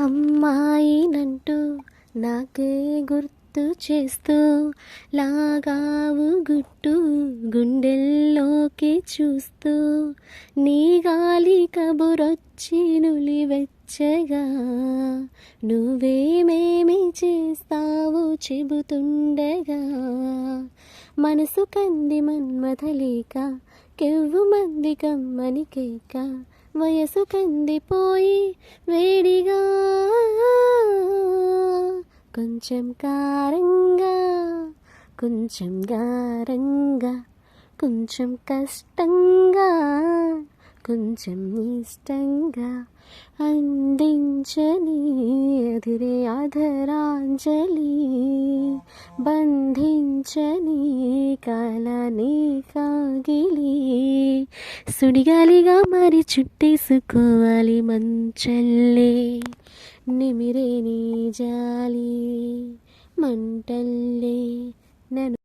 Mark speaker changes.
Speaker 1: అమ్మాయినంటూ నాకే గుర్తు చేస్తూ లాగావు గుట్టు గుండెల్లోకి చూస్తూ నీ గాలి కబురొచ్చి నులివెచ్చగా నువ్వేమేమి చేస్తావో చెబుతుండగా మనసు కంది మన్మథలేక కెవ్వు మంది కమ్మని కేక వయసు కందిపోయి వేడిగా కొంచెం కారంగా కొంచెం గారంగా కొంచెం కష్టంగా కొంచెం ఇష్టంగా అందించని అధిరే అధరాంజలి బంధించని కాలాన్ని కాగిలి సుడిగాలిగా మరి చుట్టేసుకోవాలి మంచల్లే నిమిరే నీ జాలి మంటల్లే నన్ను